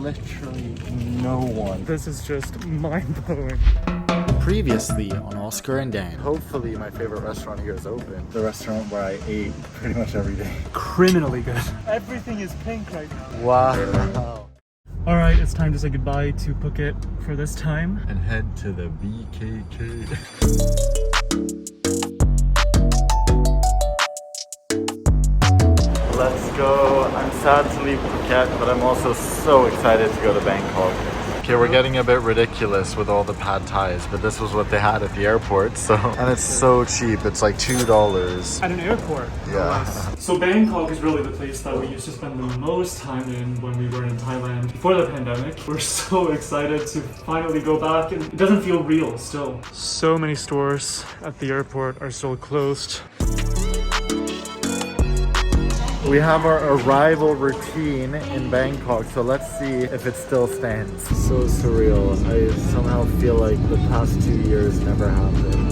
literally no one. This is just mind-blowing. Previously on Oskar and Dan. Hopefully my favorite restaurant here is open. The restaurant where I ate pretty much every day. Criminally good. Everything is pink right now. Wow. All right, it's time to say goodbye to Phuket for this time. And head to the BKK. Let's go. I'm sad to leave Phuket, but I'm also so excited to go to Bangkok. Okay, we're getting a bit ridiculous with all the pad thais, but this was what they had at the airport, so. And it's so cheap, it's like $2. At an airport. Yeah. So Bangkok is really the place that we used to spend the most time in when we were in Thailand before the pandemic. We're so excited to finally go back, and it doesn't feel real still. So many stores at the airport are still closed. We have our arrival routine in Bangkok, so let's see if it still stands. So surreal. I somehow feel like the past 2 years never happened.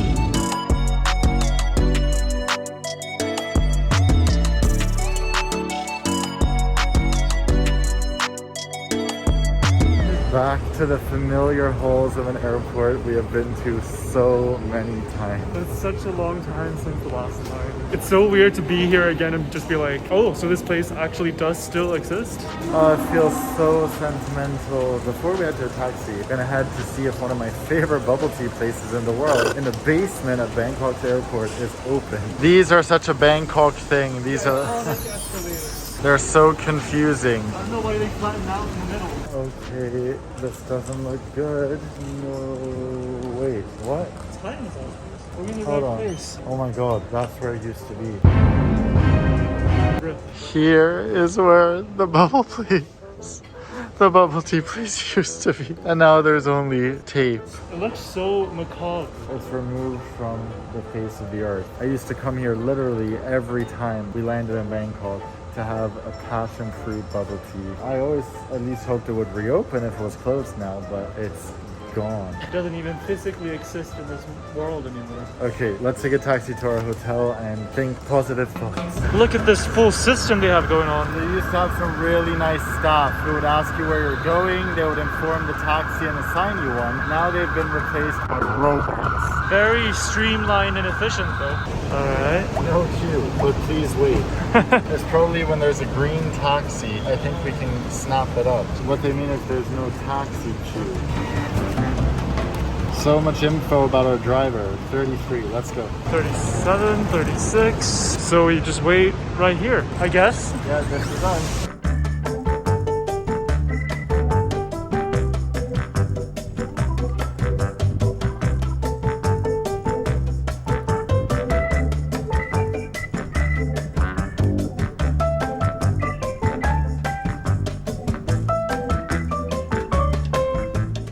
Back to the familiar halls of an airport we have been to so many times. It's such a long time since the last time. It's so weird to be here again and just be like, oh, so this place actually does still exist? It feels so sentimental. Before we head to a taxi, we're gonna head to see if one of my favorite bubble tea places in the world, in the basement of Bangkok's airport, is open. These are such a Bangkok thing. These are... They're so confusing. I don't know why they flatten out in the middle. Okay, this doesn't look good. No, wait, what? Titans are. We're in the Hold right on. place. Oh my god, that's where it used to be. Rip. Here is where the bubble tea place used to be. And now there's only tape. It looks so macabre. It's removed from the face of the earth. I used to come here literally every time we landed in Bangkok to have a passion fruit bubble tea. I always at least hoped it would reopen if it was closed now, but it's gone. It doesn't even physically exist in this world anymore. Okay, let's take a taxi to our hotel and think positive thoughts. Look at this full system they have going on. They used to have some really nice staff who would ask you where you're going, they would inform the taxi and assign you one. Now they've been replaced by robots. Very streamlined and efficient though. Alright. No queue, but please wait. It's probably when there's a green taxi, I think we can snap it up. What they mean is there's no taxi queue. So much info about our driver. 33, let's go. 37, 36. So we just wait right here, I guess. Yeah, this is us.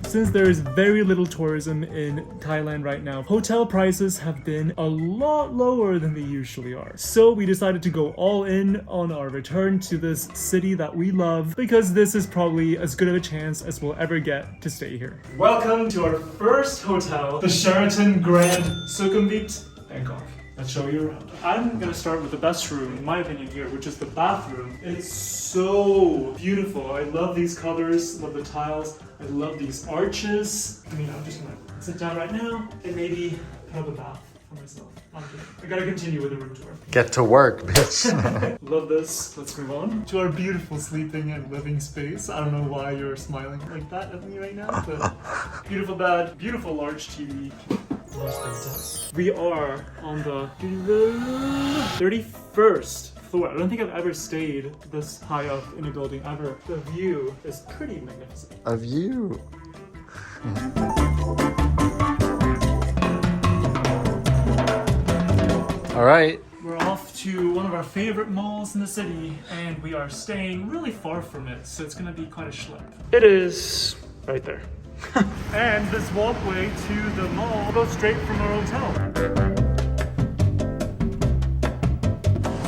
Since there is very little tourism in Thailand right now, hotel prices have been a lot lower than they usually are. So we decided to go all in on our return to this city that we love, because this is probably as good of a chance as we'll ever get to stay here. Welcome to our first hotel, the Sheraton Grand Sukhumvit, Bangkok. Let's show you around. I'm gonna start with the best room, in my opinion here, which is the bathroom. It's so beautiful. I love these colors, love the tiles. I love these arches. I mean, I'm just gonna sit down right now and maybe put up a bath for myself. I'm kidding. I gotta continue with the room tour. Get to work, bitch. Love this. Let's move on to our beautiful sleeping and living space. I don't know why you're smiling like that at me right now, but beautiful bed, beautiful large TV. We are on the 31st floor. I don't think I've ever stayed this high up in a building ever. The view is pretty magnificent. A view. All right. We're off to one of our favorite malls in the city, and we are staying really far from it, so it's gonna be quite a schlep. It is right there. And this walkway to the mall goes straight from our hotel.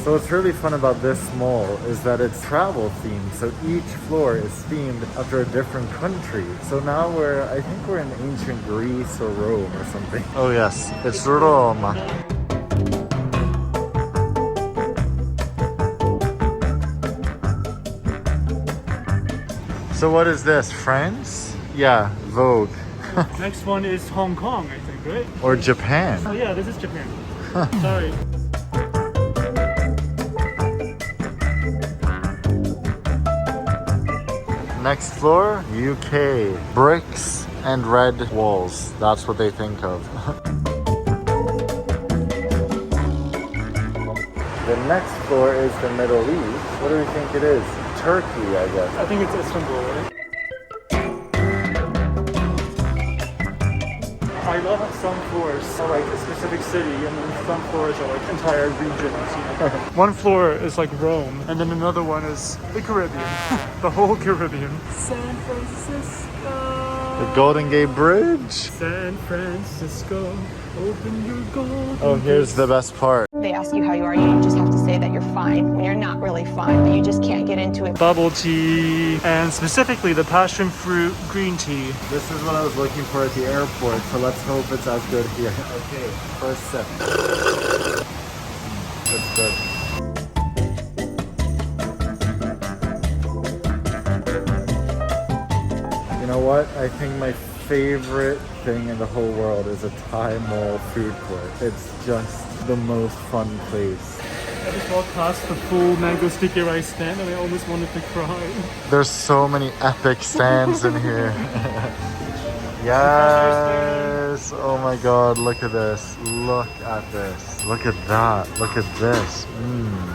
So what's really fun about this mall is that it's travel themed. So each floor is themed after a different country. So now I think we're in ancient Greece or Rome or something. Oh yes, it's Rome. So what is this, France? Yeah, Vogue. Next one is Hong Kong, I think, right? Or Japan. Oh yeah, this is Japan. Sorry. Next floor, UK. Bricks and red walls. That's what they think of. The next floor is the Middle East. What do we think it is? Turkey, I guess. I think it's Istanbul, right? I love how some floors are like a specific city, and then some floors are like entire regions. You know? One floor is like Rome, and then another one is the Caribbean, the whole Caribbean. San Francisco. The Golden Gate Bridge. San Francisco, open your golden Oh, here's the best part. They ask you how you are, you just have to say that you're fine when you're not really fine, but you just can't get into it. bubble tea, and specifically the passion fruit green tea. This is what I was looking for at the airport, so let's hope it's as good here. Okay, first sip. It's good. You know what? I think my favorite thing in the whole world is a Thai mall food court. It's just the most fun place. I just walked past the full mango sticky rice stand and I almost wanted to cry. There's so many epic stands in here. Yes! Oh my god, look at this. Look at this. Look at that. Look at this.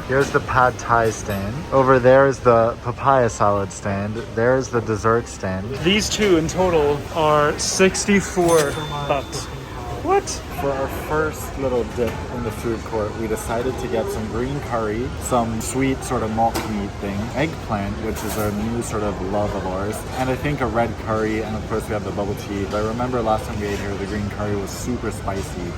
Here's the pad thai stand. Over there is the papaya salad stand. There's the dessert stand. These two in total are 64 bucks. What? For our first little dip in the food court, we decided to get some green curry, some sweet sort of mock meat thing, eggplant, which is a new sort of love of ours, and I think a red curry, and of course we have the bubble tea. But I remember last time we ate here, the green curry was super spicy.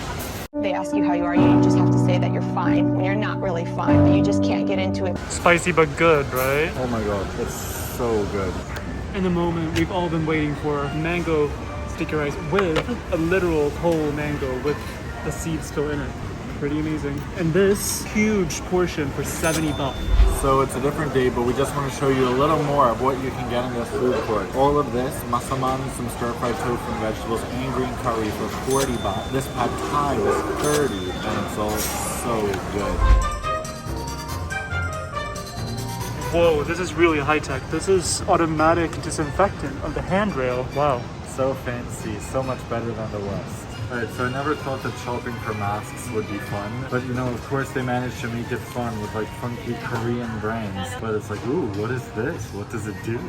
They ask you how you are, you just have to say that you're fine when you're not really fine, but you just can't get into it. Spicy but good, right? Oh my god, it's so good. In the moment we've all been waiting for mango sticky rice with a literal whole mango with the seeds still in it. Pretty amazing. And this huge portion for 70 baht. So it's a different day, but we just want to show you a little more of what you can get in this food court. All of this, masaman, some stir-fried tofu and vegetables, and green curry for 40 baht. This pad thai was 30, and it's all so good. Whoa, this is really high-tech. This is automatic disinfectant on the handrail. Wow. So fancy, so much better than the West. Alright, so I never thought that shopping for masks would be fun. But you know, of course they managed to make it fun with like funky Korean brands. But it's like, ooh, what is this? What does it do?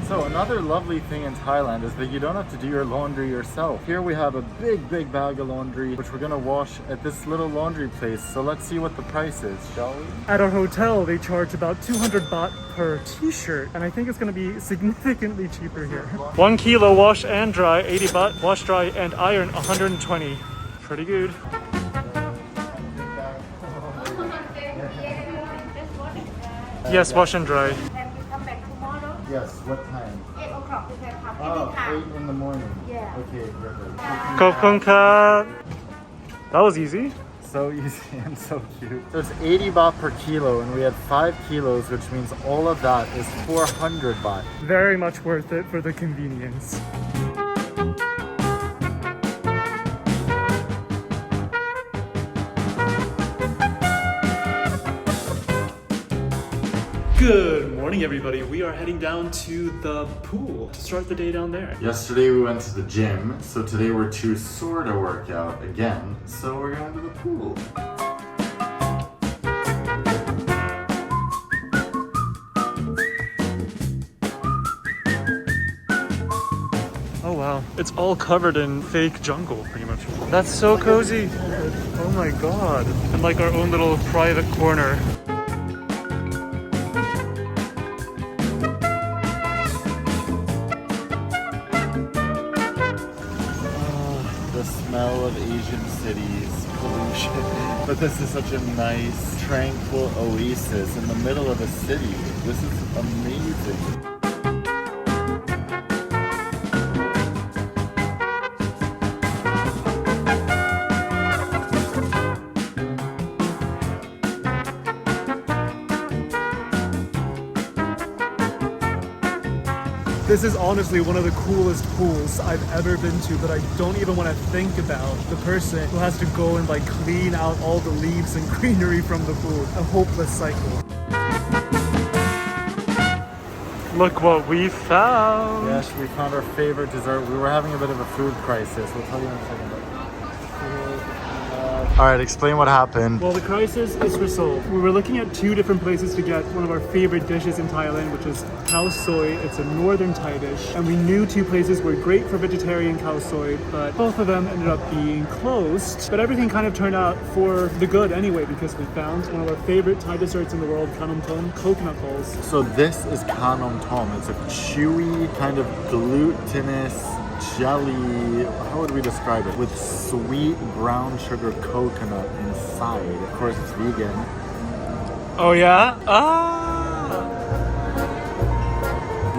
So another lovely thing in Thailand is that you don't have to do your laundry yourself. Here we have a big bag of laundry, which we're gonna wash at this little laundry place. So let's see what the price is, shall we? At our hotel, they charge about 200 baht per t-shirt, and I think it's gonna be significantly cheaper here. 1 kilo wash and dry, 80 baht. Wash, dry, and iron, 120. Pretty good. Yes, wash and dry. Yes, what time? 8 o'clock we can come Oh, anytime. 8 in the morning. Yeah. Okay, perfect. Kopunka. That was easy. So easy and so cute. So it's 80 baht per kilo, and we had 5 kilos, which means all of that is 400 baht. Very much worth it for the convenience. Good morning, everybody. We are heading down to the pool to start the day down there. Yesterday we went to the gym, so today we're to sort of work out again. So we're going to the pool. Oh wow, it's all covered in fake jungle, pretty much. That's so cozy. Oh my god. And like our own little private corner. The smell of Asian cities, pollution. But this is such a nice, tranquil oasis in the middle of a city. This is amazing. This is honestly one of the coolest pools I've ever been to, but I don't even want to think about the person who has to go and like clean out all the leaves and greenery from the pool. A hopeless cycle. Look what we found! Yes, we found our favorite dessert. We were having a bit of a food crisis. We'll tell you in a second. All right, explain what happened. Well, the crisis is resolved. We were looking at two different places to get one of our favorite dishes in Thailand, which is khao soi. It's a northern Thai dish. And we knew two places were great for vegetarian khao soi, but both of them ended up being closed. But everything kind of turned out for the good anyway, because we found one of our favorite Thai desserts in the world, Khao Tom, coconut balls. So this is Khao Tom. It's a chewy, kind of glutinous jelly, how would we describe it? With sweet brown sugar coconut inside. Of course, it's vegan. Oh yeah? Ah!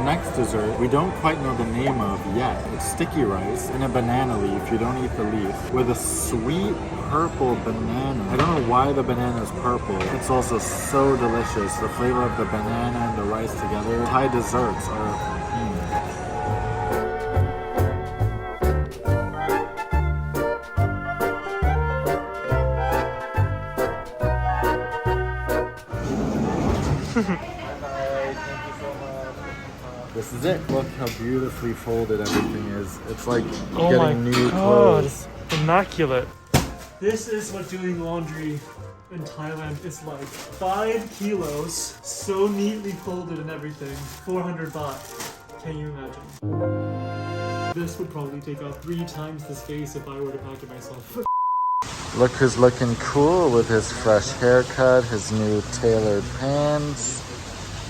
Next dessert, we don't quite know the name of yet. It's sticky rice in a banana leaf. You don't eat the leaf. With a sweet purple banana. I don't know why the banana is purple. It's also so delicious. The flavor of the banana and the rice together. Thai desserts are... This is it. Look how beautifully folded everything is. It's like getting new clothes. Immaculate. This is what doing laundry in Thailand is like. 5 kilos, so neatly folded and everything. 400 baht. Can you imagine? This would probably take up 3 times the space if I were to pack it myself. Look who's looking cool with his fresh haircut, his new tailored pants.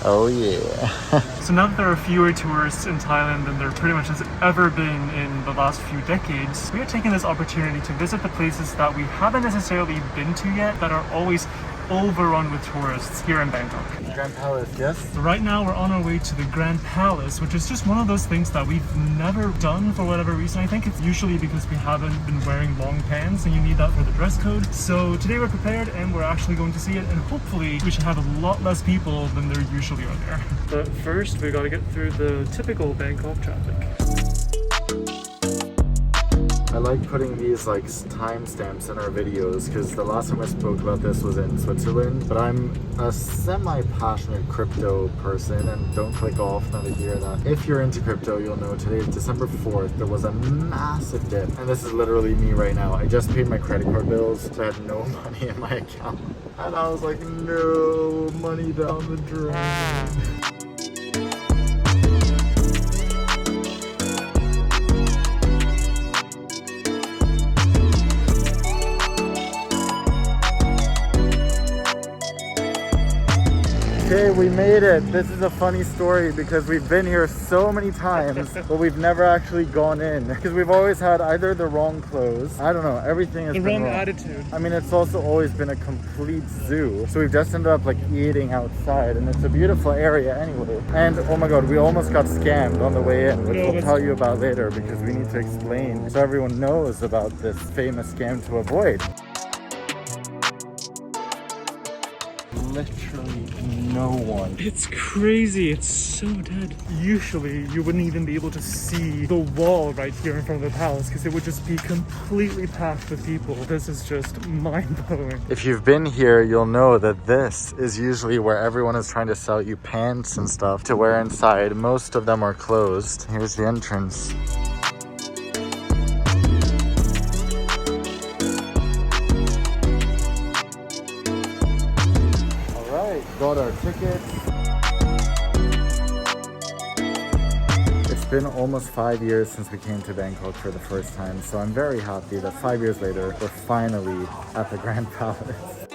Oh yeah. So now that there are fewer tourists in Thailand than there pretty much has ever been in the last few decades, we are taking this opportunity to visit the places that we haven't necessarily been to yet that are always overrun with tourists here in Bangkok. Grand Palace, yes? So right now we're on our way to the Grand Palace, which is just one of those things that we've never done for whatever reason. I think it's usually because we haven't been wearing long pants and you need that for the dress code. So today we're prepared and we're actually going to see it, and hopefully we should have a lot less people than there usually are there. But first we gotta get through the typical Bangkok traffic. I like putting these like timestamps in our videos because the last time I spoke about this was in Switzerland, but I'm a semi-passionate crypto person, and don't click off now to hear that. If you're into crypto, you'll know today is December 4th. There was a massive dip, and this is literally me right now. I just paid my credit card bills, so I had no money in my account. And I was like, no money down the drain. Okay, we made it. This is a funny story because we've been here so many times, but we've never actually gone in because we've always had either the wrong clothes. I don't know. Everything has been wrong. Attitude. I mean, it's also always been a complete zoo. So we've just ended up like eating outside, and it's a beautiful area anyway. And oh my God, we almost got scammed on the way in, which we'll tell you about later because we need to explain so everyone knows about this famous scam to avoid. Literally no one. It's crazy. It's so dead. Usually you wouldn't even be able to see the wall right here in front of the palace because it would just be completely packed with people. This is just mind-blowing. If you've been here, you'll know that this is usually where everyone is trying to sell you pants and stuff to wear inside. Most of them are closed. Here's the entrance. Got our tickets. It's been almost 5 years since we came to Bangkok for the first time, so I'm very happy that 5 years later, we're finally at the Grand Palace.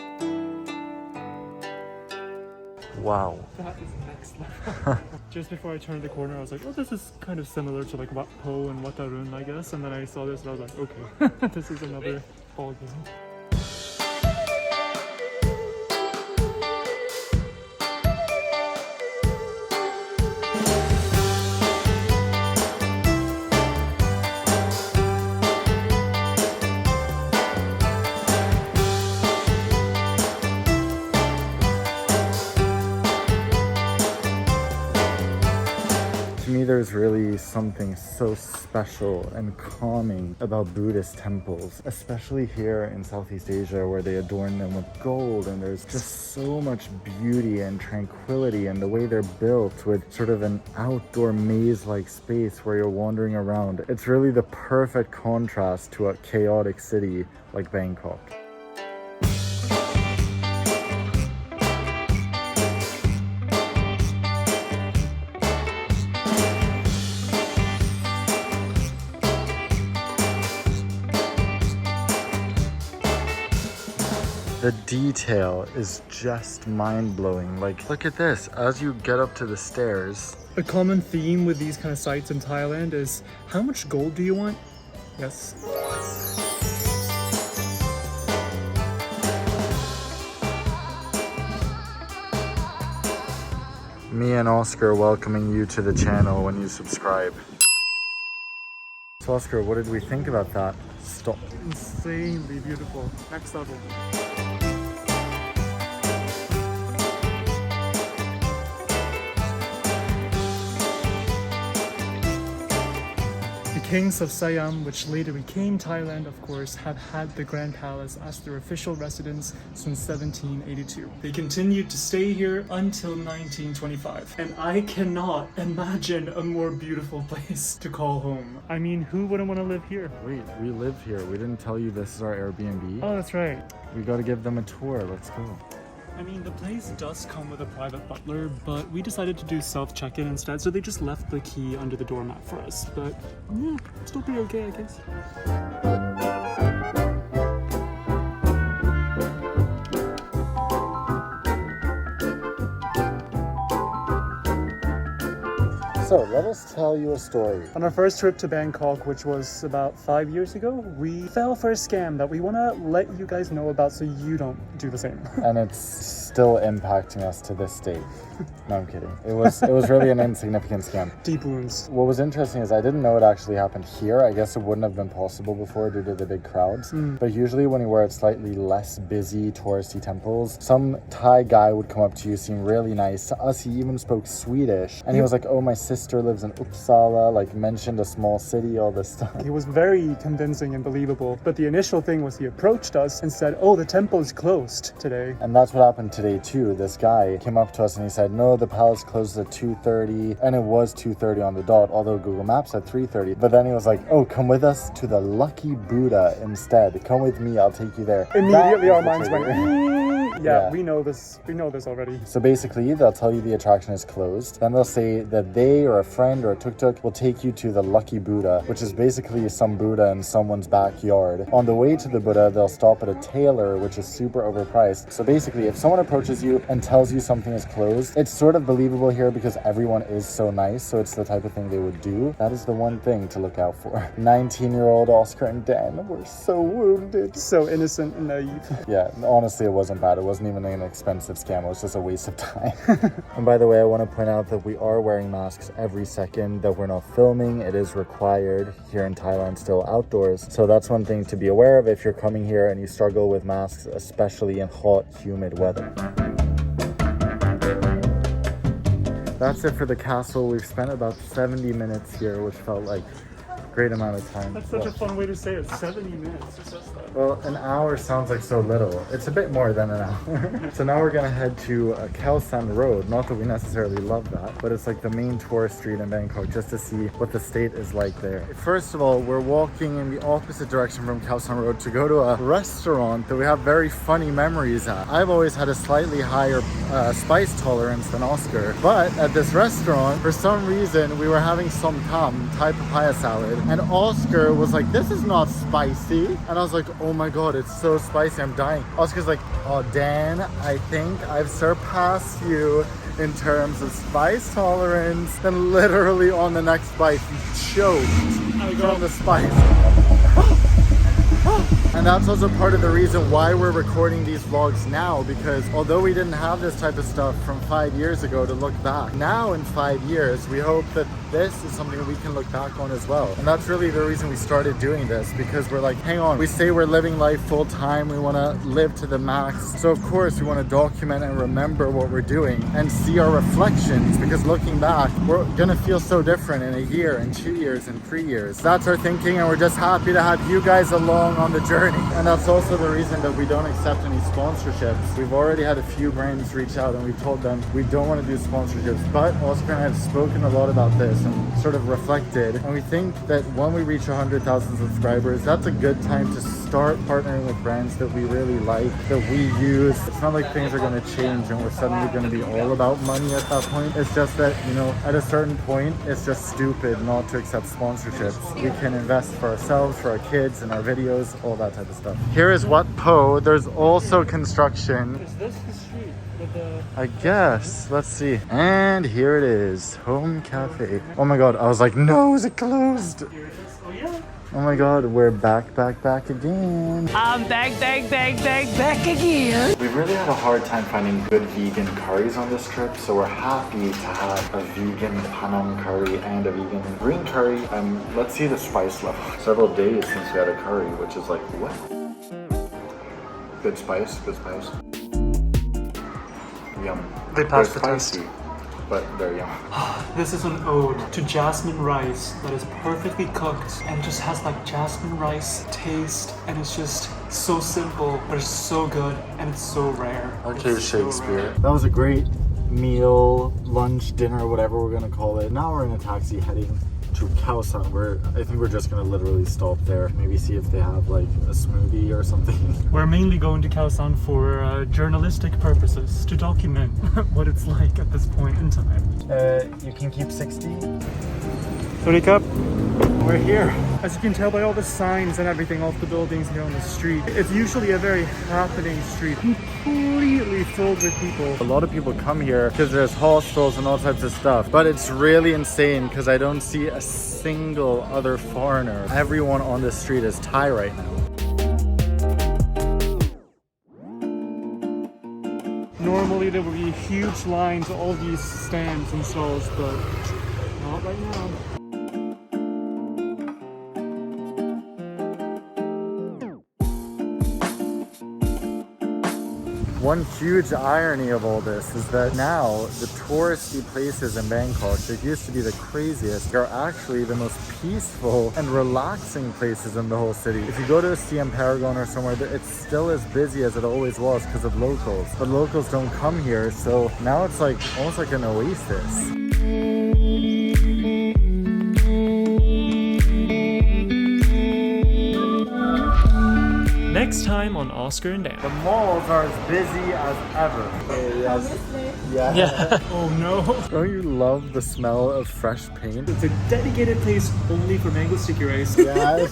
Wow. That is next level. Just before I turned the corner, I was like, oh, this is kind of similar to like Wat Po and Wat Arun, I guess. And then I saw this and I was like, okay, this is another ball game. is really something so special and calming about Buddhist temples, especially here in Southeast Asia where they adorn them with gold, and there's just so much beauty and tranquility in the way they're built with sort of an outdoor maze-like space where you're wandering around. It's really the perfect contrast to a chaotic city like Bangkok. The detail is just mind-blowing. Like, look at this. As you get up to the stairs, A common theme with these kind of sites in Thailand is, how much gold do you want? Yes. me and Oscar welcoming you to the channel when you subscribe. So Oscar, what did we think about that? Stop. Insanely beautiful. Next level. The kings of Siam, which later became Thailand, of course, have had the Grand Palace as their official residence since 1782. They continued to stay here until 1925. And I cannot imagine a more beautiful place to call home. I mean, who wouldn't want to live here? Wait, we live here. We didn't tell you this is our Airbnb. Oh, that's right. We gotta give them a tour. Let's go. I mean, the place does come with a private butler, but we decided to do self-check-in instead, so they just left the key under the doormat for us. But yeah, still pretty okay, I guess. So let us tell you a story. On our first trip to Bangkok, which was about 5 years ago, we fell for a scam that we want to let you guys know about so you don't do the same. And it's still impacting us to this day. No, I'm kidding. It was really an insignificant scam. Deep wounds. What was interesting is I didn't know it actually happened here. I guess it wouldn't have been possible before due to the big crowds. But usually when you were at slightly less busy touristy temples, some Thai guy would come up to you, seem really nice. To us, he even spoke Swedish. And he was like, oh, my sister lives in Uppsala, like mentioned a small city, all this stuff. He was very convincing and believable. But the initial thing was he approached us and said, oh, the temple is closed today. And that's what happened today too. This guy came up to us and he said, no, the palace closes at 2:30, and it was 2:30 on the dot, although Google Maps said 3:30. But then he was like, oh, come with us to the Lucky Buddha instead. Come with me, I'll take you there. Immediately our That minds was the went, trigger. yeah, we know this already. So basically, they'll tell you the attraction is closed. Then they'll say that they or a friend or a tuk-tuk will take you to the Lucky Buddha, which is basically some Buddha in someone's backyard. On the way to the Buddha, they'll stop at a tailor, which is super overpriced. So basically, if someone approaches you and tells you something is closed, it's sort of believable here because everyone is so nice, so it's the type of thing they would do. That is the one thing to look out for. 19-year-old Oskar and Dan were so wounded. So innocent and naive. Yeah, honestly, it wasn't bad. It wasn't even an expensive scam. It was just a waste of time. And by the way, I want to point out that we are wearing masks every second that we're not filming. It is required here in Thailand, still outdoors. So that's one thing to be aware of if you're coming here and you struggle with masks, especially in hot, humid weather. That's it for the castle. We've spent about 70 minutes here, which felt like a great amount of time. That's such a fun way to say it. 70 minutes. It's just that. Well, an hour sounds like so little. It's a bit more than an hour. So now we're gonna head to Khao San Road. Not that we necessarily love that, but it's like the main tourist street in Bangkok, just to see what the state is like there. First of all, we're walking in the opposite direction from Khao San Road to go to a restaurant that we have very funny memories at. I've always had a slightly higher spice tolerance than Oscar, but at this restaurant, for some reason, we were having som tam, Thai papaya salad, and Oscar was like, this is not spicy. And I was like, oh my god, it's so spicy, I'm dying. Oscar's like, oh Dan, I think I've surpassed you in terms of spice tolerance. Then literally on the next bite, he choked from the spice. And that's also part of the reason why we're recording these vlogs now, because although we didn't have this type of stuff from 5 years ago to look back, now in 5 years, we hope that this is something that we can look back on as well. And that's really the reason we started doing this, because we're like, hang on, we say we're living life full time, we want to live to the max. So of course we want to document and remember what we're doing and see our reflections, because looking back, we're gonna feel so different in a year, in 2 years, in 3 years. That's our thinking, and we're just happy to have you guys along on the journey. And that's also the reason that we don't accept any sponsorships. We've already had a few brands reach out and we've told them we don't want to do sponsorships, but Oskar and I have spoken a lot about this and sort of reflected, and we think that when we reach 100,000 subscribers, that's a good time to start partnering with brands that we really like, that we use. It's not like things are going to change and we're suddenly going to be all about money at that point. It's just that, you know, at a certain point, it's just stupid not to accept sponsorships. We can invest for ourselves, for our kids, and our videos, all that type of stuff. Here is Wat Po. There's also construction. Is this the street with the... I guess. Let's see. And here it is. Home Cafe. Oh my god. I was like, no, is it closed? Here it is. Oh yeah. Oh my god, we're back again. I'm back again. We've really had a hard time finding good vegan curries on this trip, so we're happy to have a vegan Panang curry and a vegan green curry. Let's see the spice level. Several days since we had a curry, which is like, what? Good spice, good spice. Yum. They passed the spicy, but they're yum. This is an ode to jasmine rice that is perfectly cooked and just has like jasmine rice taste, and it's just so simple, but it's so good and it's so rare. Okay, It's so Shakespeare. rare. That was a great meal, lunch, dinner, whatever we're gonna call it. Now we're in a taxi heading to Khao San. I think we're just gonna literally stop there, maybe see if they have like a smoothie or something. We're mainly going to Khao San for journalistic purposes, to document what it's like at this point in time. You can keep 60. Wake up. We're here. As you can tell by all the signs and everything off the buildings here on the street, it's usually a very happening street, completely filled with people. A lot of people come here because there's hostels and all types of stuff, but it's really insane because I don't see a single other foreigner. Everyone on this street is Thai right now. Normally there would be huge lines, all these stands and stalls, but not right now. One huge irony of all this is that now the touristy places in Bangkok that used to be the craziest are actually the most peaceful and relaxing places in the whole city. If you go to CM Paragon or somewhere, it's still as busy as it always was because of locals. But locals don't come here, so now it's like almost like an oasis. Next time on Oskar and Dan. The malls are as busy as ever. Yeah. Oh no. Don't you love the smell of fresh paint? It's a dedicated place only for mango sticky rice. Yeah.